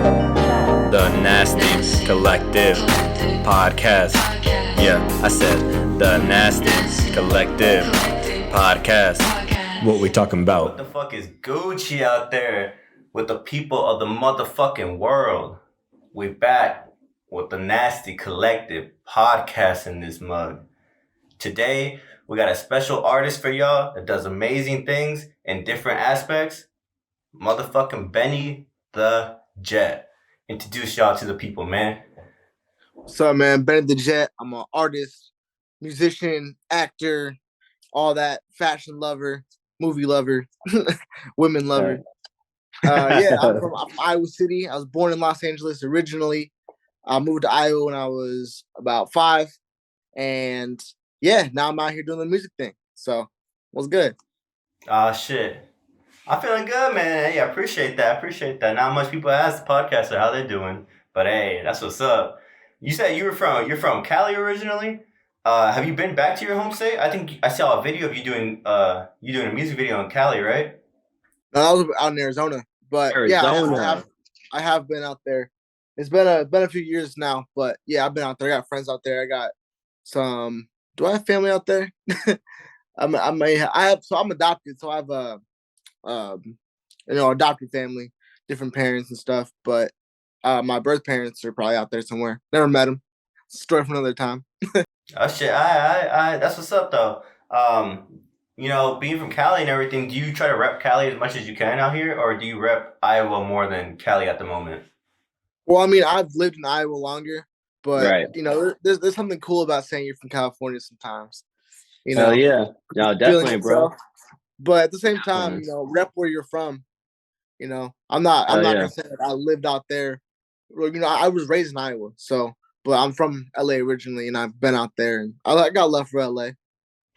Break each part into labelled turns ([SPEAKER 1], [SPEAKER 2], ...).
[SPEAKER 1] The Nastycollective podcast. Yeah, I said the Nastycollective podcast. What we talking about?
[SPEAKER 2] What the fuck is Gucci out there with the people of the motherfucking world? We back with the Nastycollective podcast in this mug. Today, we got a special artist for y'all that does amazing things in different aspects. Motherfucking Bennythejet. Introduce y'all to the people, man.
[SPEAKER 3] What's up, man? Bennythejet. I'm an artist, musician, actor, all that, fashion lover, movie lover, women lover. I'm from Iowa City. I was born in Los Angeles originally. I moved to Iowa when I was about 5. And yeah, now I'm out here doing the music thing. So, what's good?
[SPEAKER 2] Shit. I'm feeling good, man. Hey, I appreciate that. Not much people ask the podcaster how they're doing. But hey, that's what's up. You said you're from Cali originally? Have you been back to your home state? I think I saw a video of you doing a music video in Cali, right?
[SPEAKER 3] No, I was out in Arizona. But yeah, I have been out there. It's been a few years now, but yeah, I've been out there. I got friends out there. I got some. Do I have family out there? I'm adopted, so I have a adopted family, different parents and stuff. But my birth parents are probably out there somewhere. Never met them. Story for another time.
[SPEAKER 2] Oh shit! I that's what's up though. Being from Cali and everything, do you try to rep Cali as much as you can out here, or do you rep Iowa more than Cali at the moment?
[SPEAKER 3] Well, I mean, I've lived in Iowa longer, but
[SPEAKER 4] right.
[SPEAKER 3] There's something cool about saying you're from California sometimes.
[SPEAKER 4] Hell yeah, no, definitely, bro.
[SPEAKER 3] But at the same time, rep where you're from. I'm not gonna say that I lived out there. I was raised in Iowa, but I'm from LA originally, and I've been out there, and I got love for LA.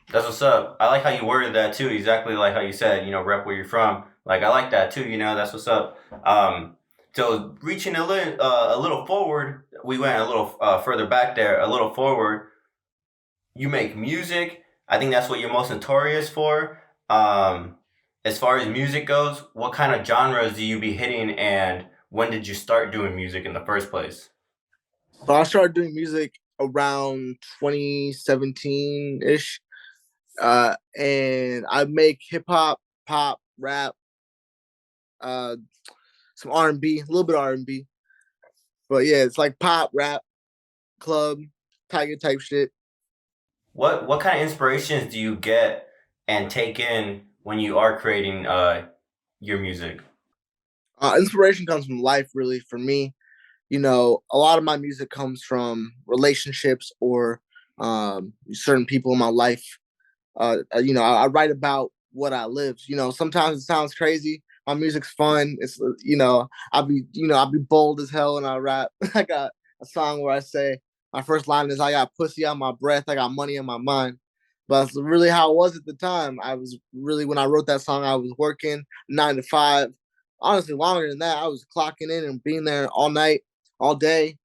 [SPEAKER 2] That's what's up. I like how you worded that too. Exactly like how you said, rep where you're from. Like I like that too. That's what's up. So reaching a little forward, we went a little further back there. A little forward, you make music. I think that's what you're most notorious for. As far as music goes, what kind of genres do you be hitting, and when did you start doing music in the first place?
[SPEAKER 3] So I started doing music around 2017-ish. And I make hip hop, pop, rap, some R&B, a little bit of R&B. But yeah, it's like pop, rap, club, Tiger type shit.
[SPEAKER 2] What kind of inspirations do you get and take in when you are creating your music?
[SPEAKER 3] Inspiration comes from life, really, for me. A lot of my music comes from relationships or certain people in my life. I write about what I live. Sometimes it sounds crazy. My music's fun. It's I'll be bold as hell and I rap. I got a song where I say my first line is I got pussy on my breath, I got money in my mind. But that's really how it was at the time. I was really, when I wrote that song, I was working 9 to 5. Honestly, longer than that. I was clocking in and being there all night, all day,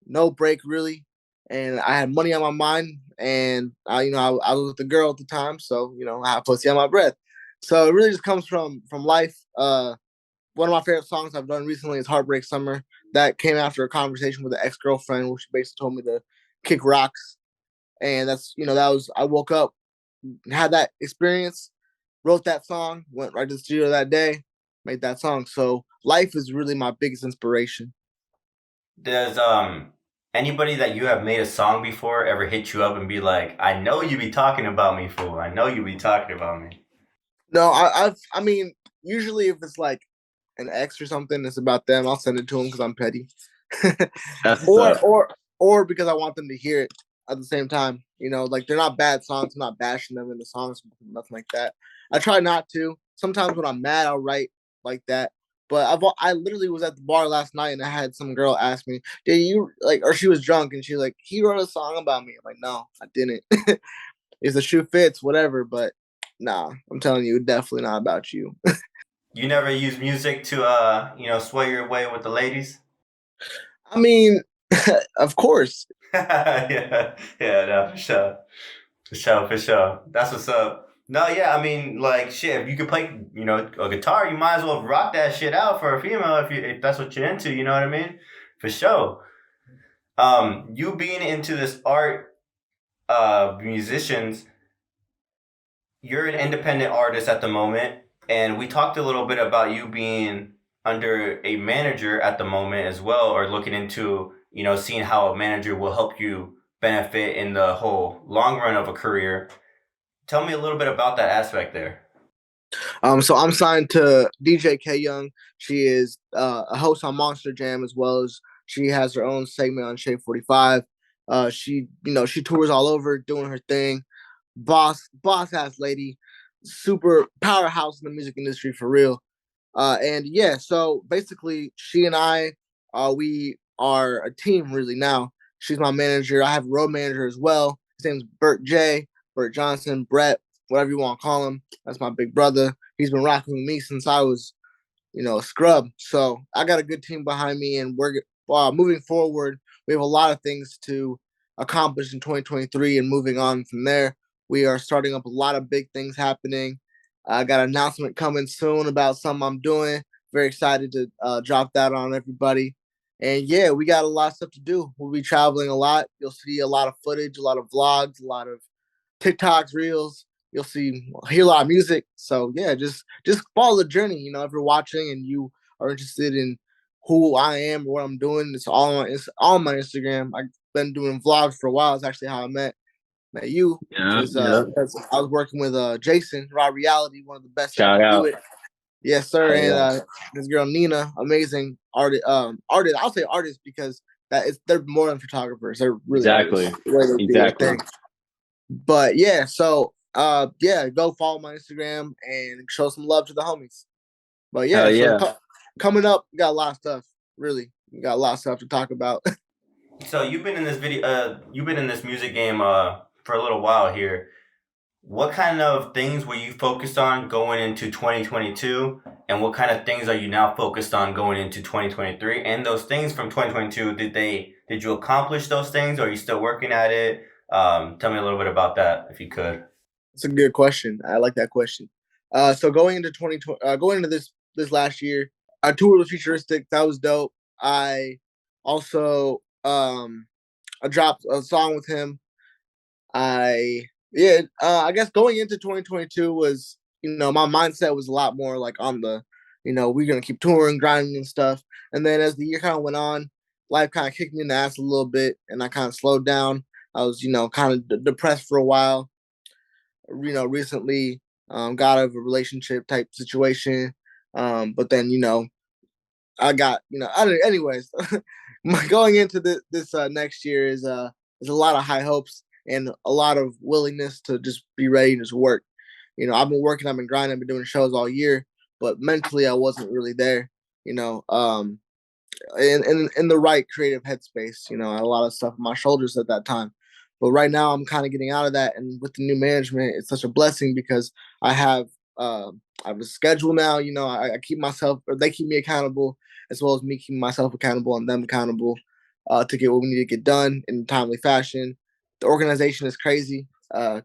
[SPEAKER 3] no break really. And I had money on my mind, and I was with the girl at the time, so I had pussy on my breath. So it really just comes from life. One of my favorite songs I've done recently is "Heartbreak Summer." That came after a conversation with an ex-girlfriend, where she basically told me to kick rocks, and I woke up, had that experience, wrote that song, went right to the studio that day, made that song. So life is really my biggest inspiration.
[SPEAKER 2] Does anybody that you have made a song before ever hit you up and be like, I know you be talking about me, fool. I know you be talking about me.
[SPEAKER 3] No, I mean, usually if it's like an ex or something, it's about them. I'll send it to them because I'm petty. or because I want them to hear it at the same time. Like they're not bad songs. I'm not bashing them in the songs, nothing like that. I try not to. Sometimes when I'm mad, I'll write like that. But I literally was at the bar last night and I had some girl ask me, "Did you or she was drunk and she was like, he wrote a song about me." I'm like, no, I didn't. If the shoe fits, whatever. But nah, I'm telling you, definitely not about you.
[SPEAKER 2] You never use music to sway your way with the ladies?
[SPEAKER 3] I mean, of course.
[SPEAKER 2] yeah, no, for sure. That's what's up. No, yeah, I mean, like, shit, if you could play, a guitar, you might as well rock that shit out for a female if that's what you're into, you know what I mean? For sure. You being into this art, musicians, you're an independent artist at the moment, and we talked a little bit about you being under a manager at the moment as well, or looking into, seeing how a manager will help you benefit in the whole long run of a career. Tell me a little bit about that aspect there.
[SPEAKER 3] So I'm signed to DJ K Young. She is a host on Monster Jam, as well as she has her own segment on Shade 45. She tours all over doing her thing. Boss ass lady, super powerhouse in the music industry for real. And yeah, so basically, she and I, we are a team really now. She's my manager. I have a road manager as well. His name's Bert Johnson, Brett, whatever you want to call him. That's my big brother. He's been rocking with me since I was, a scrub. So I got a good team behind me, and we're moving forward. We have a lot of things to accomplish in 2023, and moving on from there. We are starting up a lot of big things happening. I got an announcement coming soon about something I'm doing. Very excited to drop that on everybody. And yeah, we got a lot of stuff to do. We'll be traveling a lot. You'll see a lot of footage, a lot of vlogs, a lot of TikToks, reels. You'll hear a lot of music. So yeah, just follow the journey. If you're watching and you are interested in who I am or what I'm doing, it's all on my Instagram. I've been doing vlogs for a while. It's actually how I met you. Because I was working with Jason, Raw Reality, one of the best
[SPEAKER 4] Shout
[SPEAKER 3] to
[SPEAKER 4] out.
[SPEAKER 3] do it. Yes, sir. And this girl Nina, amazing artist. I'll say artist because they're more than photographers. They're really
[SPEAKER 4] Exactly.
[SPEAKER 3] But yeah, so go follow my Instagram and show some love to the homies. But yeah, coming up, we got a lot of stuff. Really, we got a lot of stuff to talk about.
[SPEAKER 2] So you've been in this music game for a little while here. What kind of things were you focused on going into 2022, and what kind of things are you now focused on going into 2023? And those things from 2022, did you accomplish those things, or are you still working at it? Tell me a little bit about that, if you could.
[SPEAKER 3] It's a good question. I like that question. So going into 2020, going into this last year, I toured with Futuristic. That was dope. I also I dropped a song with him. I guess going into 2022 was, my mindset was a lot more like on the, we're gonna keep touring, grinding and stuff. And then as the year kind of went on, life kind of kicked me in the ass a little bit, and I kind of slowed down. I was, kind of depressed for a while. Recently got out of a relationship type situation. But then, I got, anyways, going into this next year is a lot of high hopes and a lot of willingness to just be ready to just work. I've been working, I've been grinding, I've been doing shows all year, but mentally I wasn't really there, in the right creative headspace. I had a lot of stuff on my shoulders at that time. But right now I'm kind of getting out of that, and with the new management, it's such a blessing because I have a schedule now. I keep myself, or they keep me accountable, as well as me keeping myself accountable and them accountable to get what we need to get done in a timely fashion. The organization is crazy.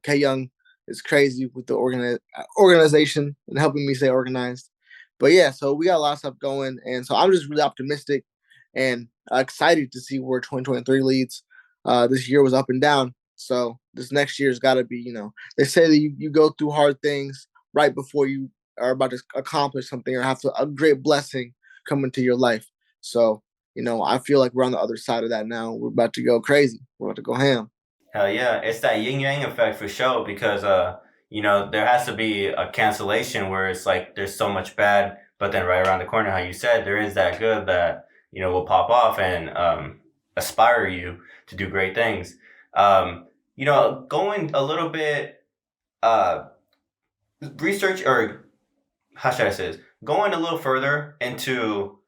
[SPEAKER 3] K Young is crazy with the organization and helping me stay organized. But yeah, so we got a lot of stuff going, and so I'm just really optimistic and excited to see where 2023 leads. This year was up and down, so this next year's got to be, they say that you go through hard things right before you are about to accomplish something or have a great blessing come into your life. So, I feel like we're on the other side of that now. We're about to go crazy. We're about to go ham.
[SPEAKER 2] Hell yeah, it's that yin yang effect for sure, because there has to be a cancellation where it's like there's so much bad, but then right around the corner, how you said, there is that good that will pop off and aspire you to do great things. Going a little bit research, or how should I say this? Going a little further into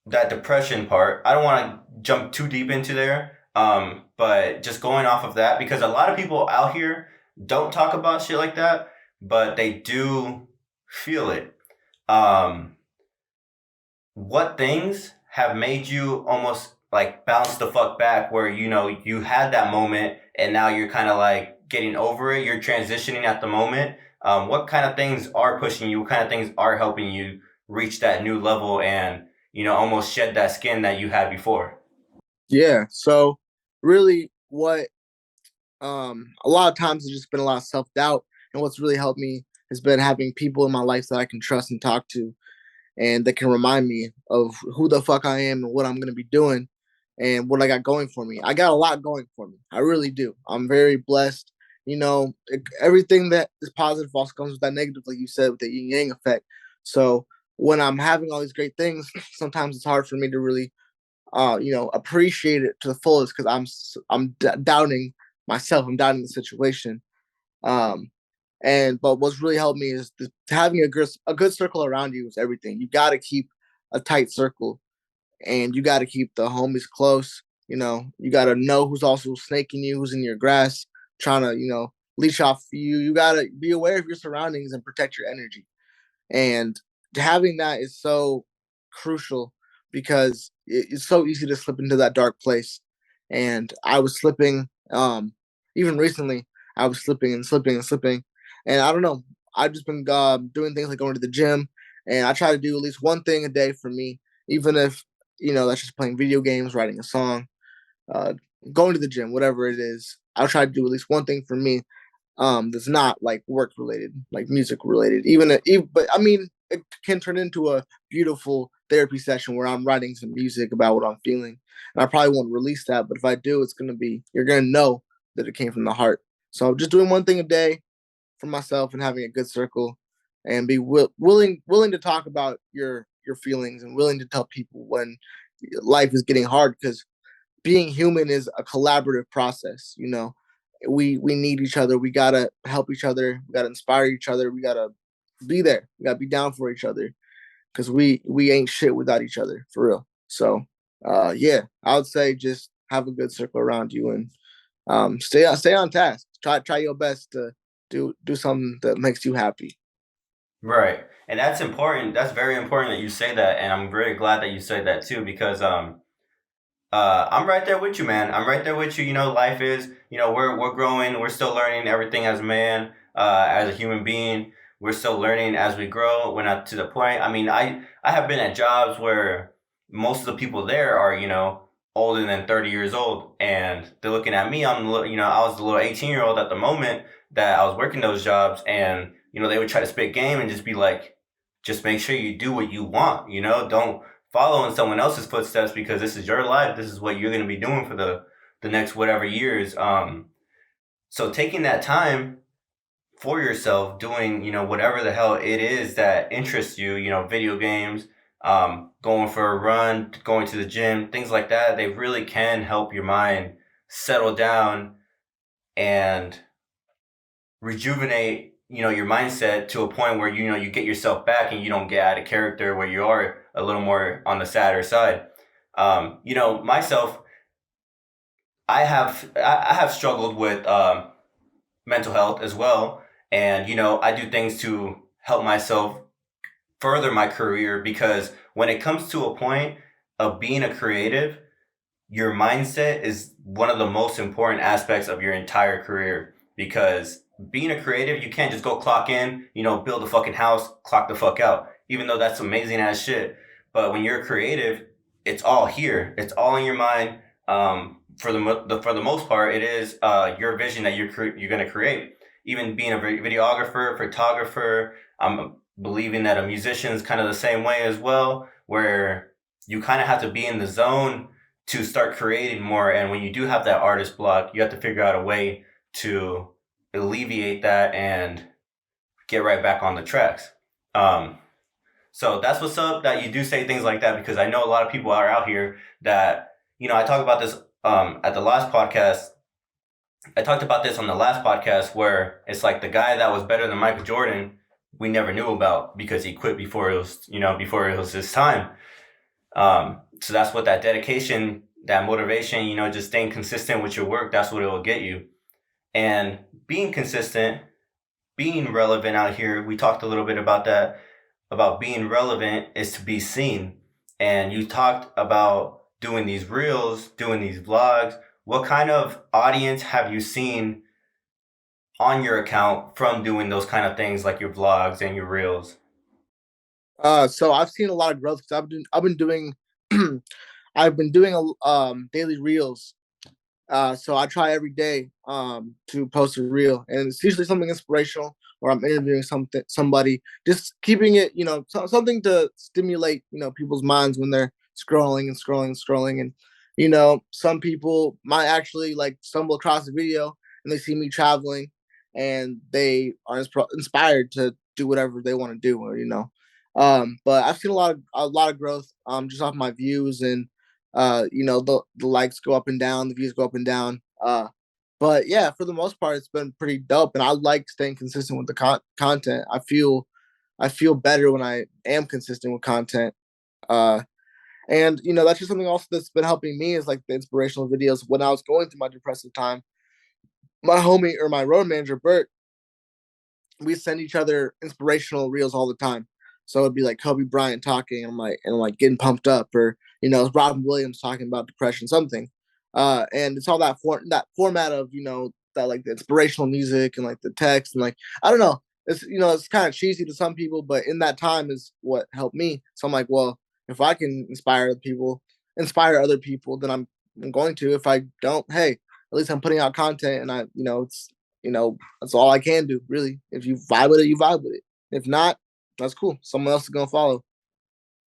[SPEAKER 2] that depression part. I don't want to jump too deep into there. But just going off of that, because a lot of people out here don't talk about shit like that, but they do feel it. What things have made you almost like bounce the fuck back, where you had that moment and now you're kind of like getting over it, you're transitioning at the moment. What kind of things are pushing you? What kind of things are helping you reach that new level and, almost shed that skin that you had before?
[SPEAKER 3] Yeah. So really what a lot of times it's just been a lot of self-doubt, and what's really helped me has been having people in my life that I can trust and talk to, and that can remind me of who the fuck I am and what I'm going to be doing and what I got going for me. I got a lot going for me. I really do. I'm very blessed. Everything that is positive also comes with that negative, like you said, with the yin yang effect. So when I'm having all these great things, sometimes it's hard for me to really, appreciate it to the fullest because doubting myself. I'm doubting the situation. Um, but what's really helped me is having a good circle around you is everything. You got to keep a tight circle, and you got to keep the homies close. You got to know who's also snaking you, who's in your grass, trying to leech off you. You got to be aware of your surroundings and protect your energy. And having that is so crucial because it's so easy to slip into that dark place. And I was slipping, even recently, I was slipping and slipping and slipping. And I don't know, I've just been doing things like going to the gym. And I try to do at least one thing a day for me, even if, that's just playing video games, writing a song, uh, going to the gym, whatever it is. I'll try to do at least one thing for me that's not like work related, like music related. But I mean, it can turn into a beautiful therapy session where I'm writing some music about what I'm feeling. And I probably won't release that, but if I do, you're gonna know that it came from the heart. So just doing one thing a day for myself and having a good circle, and be willing to talk about your feelings and willing to tell people when life is getting hard, because being human is a collaborative process. We need each other. We gotta help each other. We gotta inspire each other. We gotta be there. We gotta be down for each other, because we ain't shit without each other, for real. So yeah, I would say just have a good circle around you, and stay on task. Try your best to do something that makes you happy.
[SPEAKER 2] Right. And that's important. That's very important that you say that. And I'm very glad that you said that too, because I'm right there with you, man. I'm right there with you. Life is, we're growing, we're still learning everything as a man, as a human being. We're still learning as we grow. We're not to the point. I mean, I have been at jobs where most of the people there are, older than 30 years old, and they're looking at me. I was the little 18-year-old at the moment that I was working those jobs, and they would try to spit game and just be like, just make sure you do what you want. Don't follow in someone else's footsteps, because this is your life. This is what you're going to be doing for the next whatever years. So taking that time for yourself, doing, whatever the hell it is that interests you, video games, going for a run, going to the gym, things like that, they really can help your mind settle down and rejuvenate, your mindset to a point where, you get yourself back and you don't get out of character, where you are a little more on the sadder side. Myself, I have struggled with mental health as well. And, I do things to help myself further my career, because when it comes to a point of being a creative, your mindset is one of the most important aspects of your entire career. Because being a creative, you can't just go clock in, build a fucking house, clock the fuck out, even though that's amazing ass shit. But when you're creative, it's all here. It's all in your mind. For the most part, it is your vision that you're going to create. Even being a videographer, photographer, I'm believing that a musician is kind of the same way as well, where you kind of have to be in the zone to start creating more. And when you do have that artist block, you have to figure out a way to alleviate that and get right back on the tracks. So that's what's up that you do say things like that, because I know a lot of people are out here that, I talk about this at the last podcast. I talked about this on the last podcast, where it's like the guy that was better than Michael Jordan, we never knew about because he quit before it was his time. So that's what that dedication, that motivation, just staying consistent with your work, that's what it will get you. And being consistent, being relevant out here, we talked a little bit about that, about being relevant is to be seen. And you talked about doing these reels, doing these vlogs. What kind of audience have you seen on your account from doing those kind of things like your vlogs and your reels?
[SPEAKER 3] So I've seen a lot of growth because I've been doing I've been doing daily reels. So I try every day to post a reel, and it's usually something inspirational, or I'm interviewing somebody, just keeping it, something to stimulate, people's minds when they're scrolling and scrolling and scrolling. And some people might actually like stumble across a video and they see me traveling, and they are inspired to do whatever they want to do, or but I've seen a lot of growth just off my views, and the likes go up and down, the views go up and down. But yeah, for the most part, it's been pretty dope, and I like staying consistent with the content. I feel better when I am consistent with content. And that's just something also that's been helping me, is like the inspirational videos. When I was going through my depressive time, my homie, or my road manager, Bert, we send each other inspirational reels all the time. So it'd be like Kobe Bryant talking, and I'm like getting pumped up, or Robin Williams talking about depression, something. And it's all that format of that, like the inspirational music and like the text, and like I don't know, it's kind of cheesy to some people, but in that time is what helped me. So I'm like, well, if I can inspire other people, then I'm going to. If I don't, hey, at least I'm putting out content, and that's all I can do, really. If you vibe with it, you vibe with it. If not, that's cool. Someone else is gonna follow.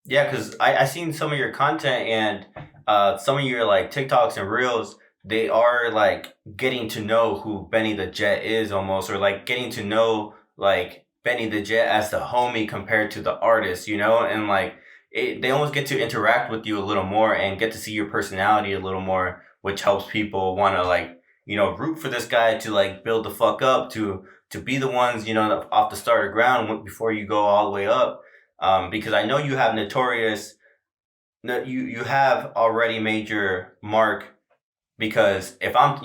[SPEAKER 2] Yeah, because I seen some of your content and some of your like TikToks and Reels. They are like getting to know who Bennythejet is almost, or like getting to know like Bennythejet as the homie compared to the artist, and like they almost get to interact with you a little more and get to see your personality a little more, which helps people want to like root for this guy to like build the fuck up, to be the ones off the starter ground before you go all the way up. Because I know you have you have already made your mark. Because if I'm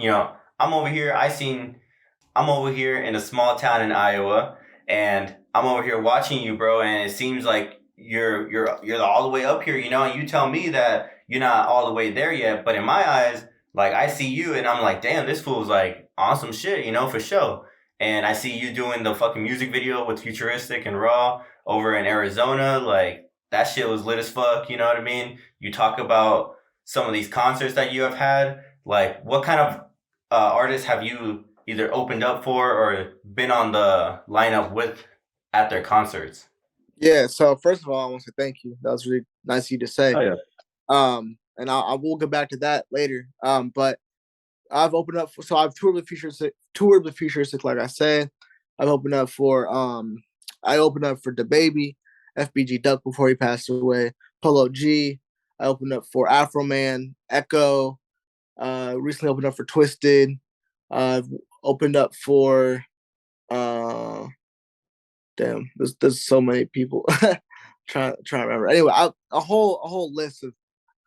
[SPEAKER 2] over here, I'm over here in a small town in Iowa, and I'm over here watching you, bro, and it seems like you're all the way up here, and you tell me that you're not all the way there yet, but in my eyes, like I see you and I'm like, damn, this fool's like awesome shit, for sure. And I see you doing the fucking music video with Futuristic and Raw over in Arizona, like that shit was lit as fuck, you know what I mean? You talk about some of these concerts that you have had, like what kind of artists have you either opened up for or been on the lineup with at their concerts?
[SPEAKER 3] Yeah. So first of all, I want to say thank you. That was really nice of you to say.
[SPEAKER 4] Oh yeah.
[SPEAKER 3] And I will get back to that later. But I've opened up so I've toured with Futuristic, like I said. I've opened up for I opened up for DaBaby, FBG Duck before he passed away, Polo G. I opened up for Afro Man, Echo. Recently opened up for Twisted. I've opened up for damn. There's so many people. trying to remember. Anyway, a whole list of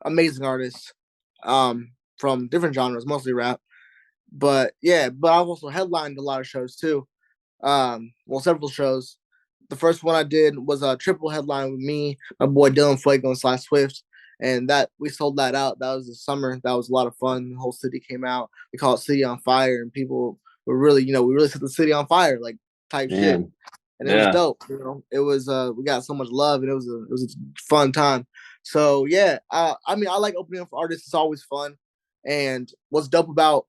[SPEAKER 3] amazing artists, from different genres, mostly rap. But yeah, but I've also headlined a lot of shows too. Several shows. The first one I did was a triple headline with me, my boy Dylan Fuego and Sly Swift, and that we sold that out. That was the summer. That was a lot of fun. The whole city came out. We called it City on Fire, and people were really, we really set the city on fire, like type shit. And it was dope. It was we got so much love, and it was a fun time. So yeah, I mean, I like opening up for artists. It's always fun. And what's dope about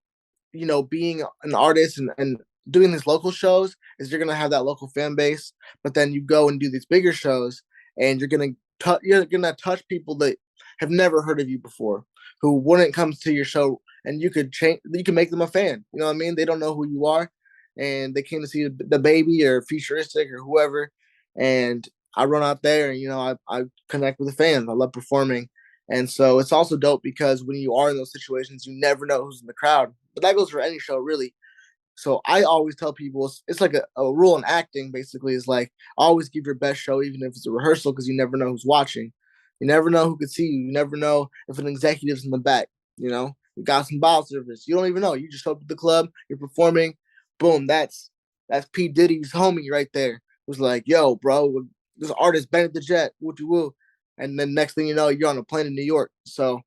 [SPEAKER 3] being an artist and doing these local shows is you're gonna have that local fan base, but then you go and do these bigger shows, and you're gonna touch people that have never heard of you before, who wouldn't come to your show, and you could make them a fan. You know what I mean? They don't know who you are, and they came to see DaBaby or Futuristic or whoever, and I run out there, and I connect with the fans. I love performing. And so it's also dope because when you are in those situations, you never know who's in the crowd. But that goes for any show, really. So I always tell people it's like a rule in acting, basically, is like always give your best show, even if it's a rehearsal, because you never know who's watching. You never know who could see you. You never know if an executive's in the back. You got some bottle service. You don't even know. You just show up at the club, you're performing, boom, that's P. Diddy's homie right there. Who's like, yo, bro, this artist Bennythejet, what you will. And then next thing you know, you're on a plane in New York. So,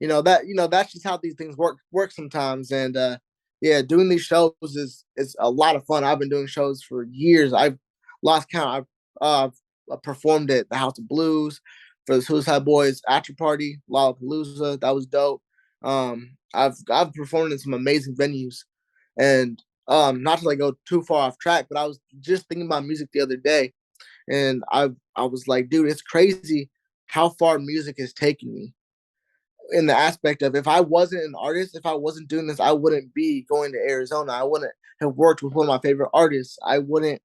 [SPEAKER 3] that's just how these things work sometimes. And yeah, doing these shows is a lot of fun. I've been doing shows for years. I've lost count. I've performed at the House of Blues for the Suicide Boys after party, Lollapalooza. That was dope. I've performed in some amazing venues, and not to like go too far off track, but I was just thinking about music the other day, and I was like, dude, it's crazy how far music has taken me in the aspect of if I wasn't an artist, if I wasn't doing this, I wouldn't be going to Arizona. I wouldn't have worked with one of my favorite artists. I wouldn't,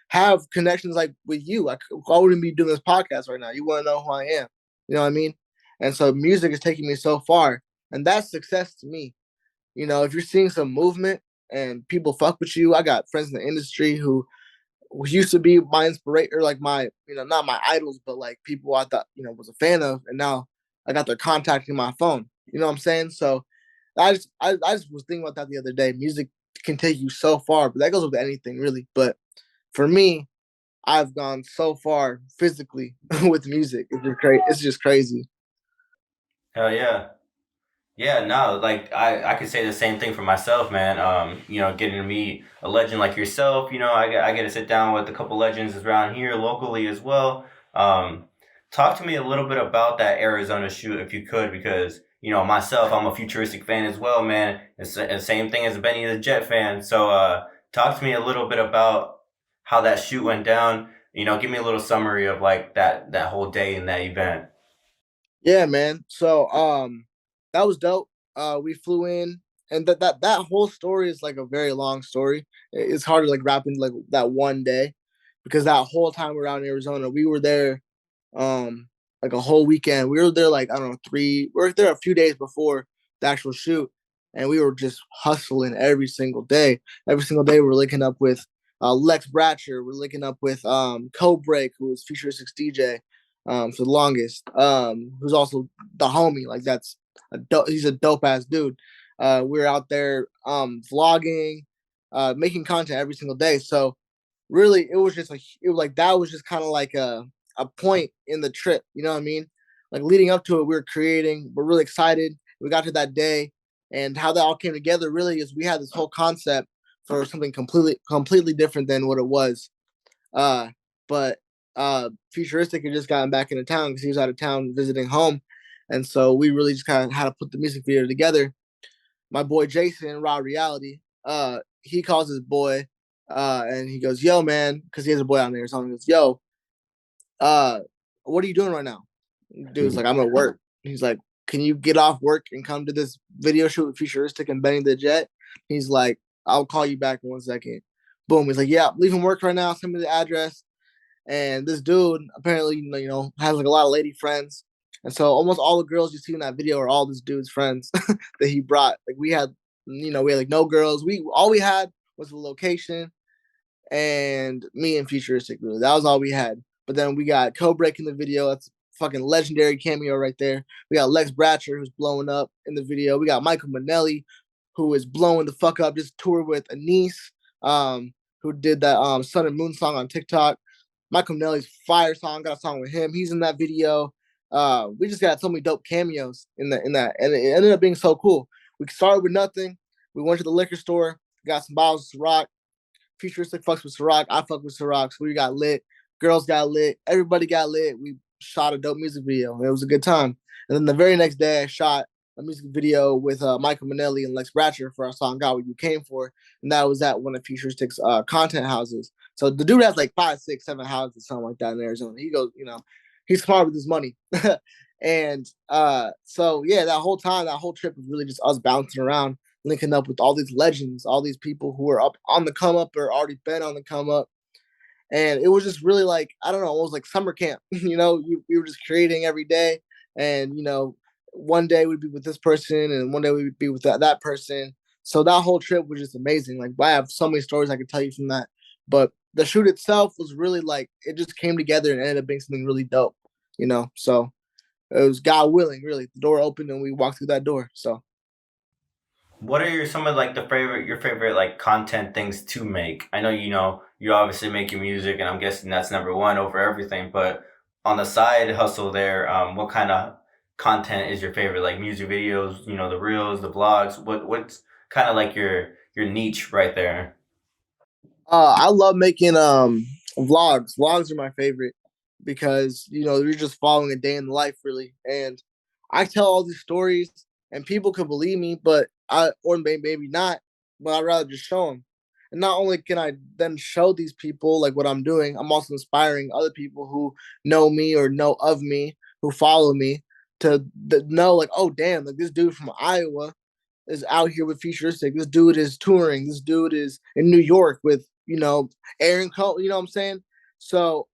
[SPEAKER 3] have connections like with you. I wouldn't be doing this podcast right now. You want to know who I am. You know what I mean? And so music is taking me so far. And that's success to me. If you're seeing some movement and people fuck with you, I got friends in the industry who used to be my inspiration, or like my, not my idols, but like people I thought, was a fan of. And now I got their contact in my phone. You know what I'm saying? So I just was thinking about that the other day. Music can take you so far, but that goes with anything really. But for me, I've gone so far physically with music. It's just crazy.
[SPEAKER 2] Hell yeah. Yeah, no, like I could say the same thing for myself, man. Getting to meet a legend like yourself, I get to sit down with a couple legends around here locally as well. Talk to me a little bit about that Arizona shoot if you could, because myself, I'm a Futuristic fan as well, man. It's the same thing as a Bennythejet fan. So talk to me a little bit about how that shoot went down. Give me a little summary of like that whole day in that event.
[SPEAKER 3] Yeah, man. So that was dope. We flew in, and that whole story is like a very long story. It's hard to like wrap in like that one day, because that whole time we were out in Arizona, we were there like a whole weekend. We were there like, I don't know, we were there a few days before the actual shoot, and we were just hustling every single day. Every single day we were linking up with Lex Bratcher. We're linking up with Cobreak, who was Futuristic DJ for the longest, who's also the homie. Like he's a dope ass dude. We were out there vlogging, making content every single day. So really, it was like that was just kind of like a point in the trip. You know what I mean? Like leading up to it, we were creating. We're really excited. We got to that day, and how that all came together really is we had this whole concept for something completely different than what it was. But Futuristic had just gotten back into town because he was out of town visiting home, and so we really just kind of had to put the music video together. My boy Jason, Raw Reality, he calls his boy, and he goes, "Yo, man," because he has a boy on there. So he goes, "Yo, what are you doing right now?" Dude's like, "I'm at work." He's like, "Can you get off work and come to this video shoot with Futuristic and Bennythejet?" He's like, "I'll call you back in 1 second." Boom. He's like, "Yeah, leaving work right now. Send me the address." And this dude apparently, has like a lot of lady friends. And so almost all the girls you see in that video are all this dude's friends that he brought. Like we had like no girls. All we had was the location and me and Futuristic, really. That was all we had. But then we got Cobreak in the video. That's fucking legendary cameo right there. We got Lex Bratcher, who's blowing up in the video. We got Michael Manelli, who is blowing the fuck up. Just toured with Anise, who did that Sun and Moon song on TikTok. Michael Manelli's Fire song, got a song with him. He's in that video. We just got so many dope cameos in that, and it ended up being so cool. We started with nothing. We went to the liquor store, got some bottles of Ciroc. Futuristic fucks with Ciroc. I fuck with Ciroc. So we got lit. Girls got lit. Everybody got lit. We shot a dope music video. It was a good time. And then the very next day, I shot a music video with Michael Manelli and Lex Bratcher for our song "Got What You Came For," and that was at one of Futuristic's content houses. So the dude has like 5, 6, 7 houses, something like that in Arizona. He goes, he's smart with his money. And so yeah, that whole trip was really just us bouncing around, linking up with all these legends, all these people who are up on the come up or already been on the come up. And it was just really like, I don't know, it was like summer camp. We were just creating every day. And, one day we'd be with this person and one day we'd be with that person. So that whole trip was just amazing. Like I have so many stories I could tell you from that. But the shoot itself was really like, it just came together and ended up being something really dope, So it was God willing, really. The door opened and we walked through that door. So
[SPEAKER 2] what are some of like your favorite like content things to make? I know you obviously make your music, and I'm guessing that's number one over everything. But on the side hustle there, what kind of content is your favorite? Like music videos, the reels, the vlogs. What's kind of like your niche right there?
[SPEAKER 3] I love making vlogs. Vlogs are my favorite because you're just following a day in the life really, and I tell all these stories, and people could believe me, but maybe not, but I'd rather just show them. And not only can I then show these people like what I'm doing, I'm also inspiring other people who know me or know of me, who follow me, to know like, oh damn, like this dude from Iowa is out here with Futuristic. This dude is touring. This dude is in New York with, Aaron Cole, you know what I'm saying? So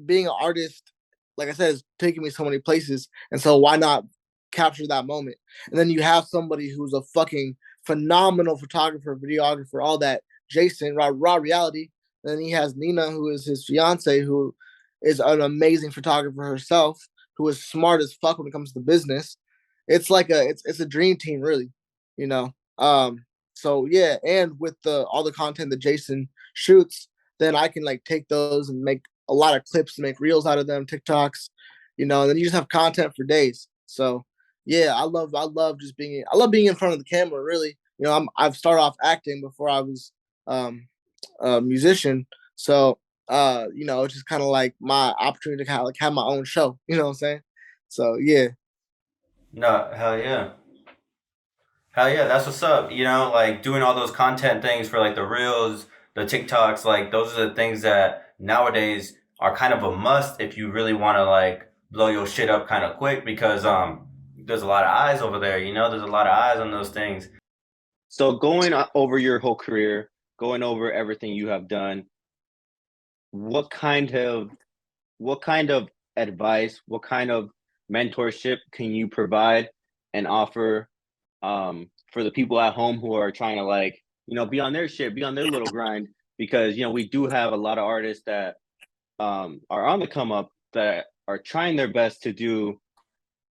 [SPEAKER 3] being an artist, like I said, is taking me so many places. And so why not capture that moment? And then you have somebody who's a fucking phenomenal photographer, videographer, all that, Jason, raw reality. And then he has Nina, who is his fiance, who is an amazing photographer herself, who is smart as fuck when it comes to business. It's like it's a dream team, really, you know. So yeah, and with all the content that Jason shoots, then I can like take those and make a lot of clips and make reels out of them, TikToks, and then you just have content for days. So yeah, I love being in front of the camera, really. I've started off acting before I was a musician. So it's just kind of like my opportunity to kind of like have my own show, you know what I'm saying? So yeah.
[SPEAKER 2] No, hell yeah. Hell yeah, that's what's up. Like doing all those content things for like the reels, the TikToks, like those are the things that nowadays are kind of a must if you really want to like blow your shit up kind of quick because there's a lot of eyes over there, there's a lot of eyes on those things.
[SPEAKER 4] So going over your whole career, going over everything you have done, what kind of advice, what kind of mentorship can you provide and offer for the people at home who are trying to like, be on their shit, be on their little grind? Because, we do have a lot of artists that are on the come up that are trying their best to do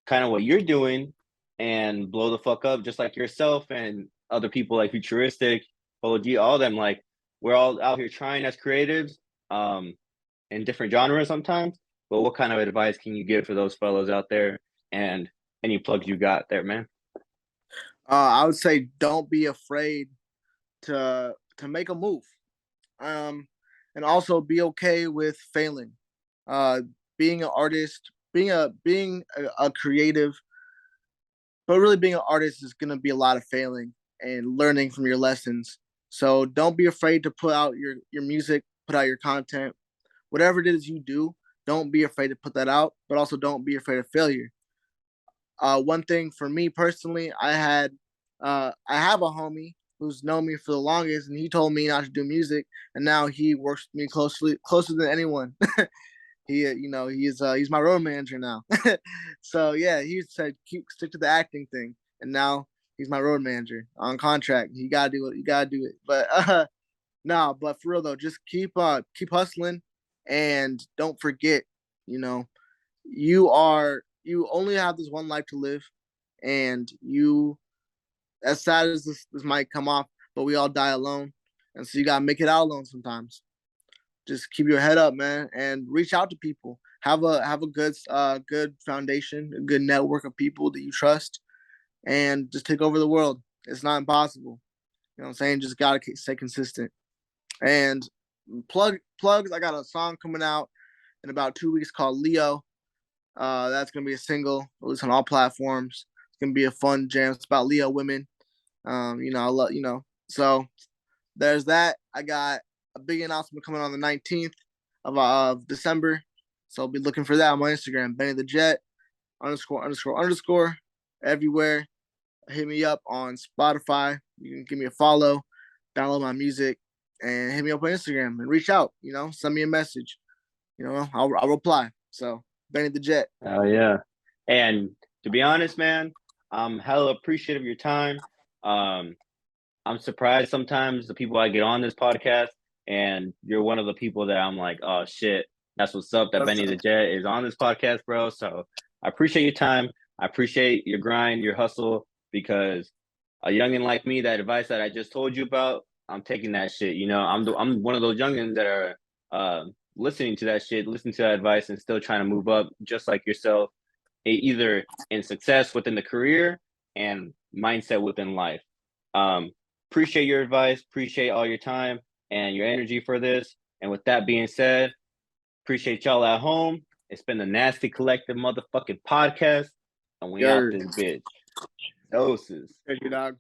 [SPEAKER 4] kind of what you're doing and blow the fuck up just like yourself and other people like Futuristic, OG, all of them. Like, we're all out here trying as creatives in different genres sometimes. But what kind of advice can you give for those fellows out there, and any plugs you got there, man?
[SPEAKER 3] I would say don't be afraid to make a move, and also be okay with failing. Uh, being an artist, being a creative, but really being an artist is gonna be a lot of failing and learning from your lessons. So don't be afraid to put out your music, put out your content, whatever it is you do. Don't be afraid to put that out, but also don't be afraid of failure. One thing for me personally, I have a homie who's known me for the longest, and he told me not to do music, and now he works with me closer than anyone. He's my road manager now. So yeah, he said stick to the acting thing, and now he's my road manager on contract. You gotta do it. You gotta do it. But but for real though, just keep hustling, and don't forget, you know, you only have this one life to live, and as sad as this might come off, but we all die alone, and so you gotta make it out alone sometimes. Just keep your head up, man, and reach out to people. Have a good foundation, a good network of people that you trust, and just take over the world. It's not impossible. You know what I'm saying? Just gotta stay consistent. And plugs. I got a song coming out in about 2 weeks called Leo. That's gonna be a single, released on all platforms. It's gonna be a fun jam. It's about Leo women. I love So there's that. I got a big announcement coming on the 19th of December. So I'll be looking for that on my Instagram, Bennythejet ___ everywhere. Hit me up on Spotify. You can give me a follow, download my music, and hit me up on Instagram and reach out. Send me a message. I'll reply. So Bennythejet.
[SPEAKER 4] Oh yeah. And to be honest, man, I'm hella appreciative of your time. I'm surprised sometimes the people I get on this podcast, and you're one of the people that I'm like, oh shit, that's what's up. That Bennythejet is on this podcast, bro. So I appreciate your time. I appreciate your grind, your hustle, because a youngin like me, that advice that I just told you about, I'm taking that shit. I'm one of those youngins that are listening to that shit, listening to that advice, and still trying to move up, just like yourself, either in success within the career and mindset within life. Appreciate your advice. Appreciate all your time and your energy for this. And with that being said, appreciate y'all at home. It's been the Nasty Collective motherfucking podcast. And we out this bitch. Doses.
[SPEAKER 3] Thank you, dog.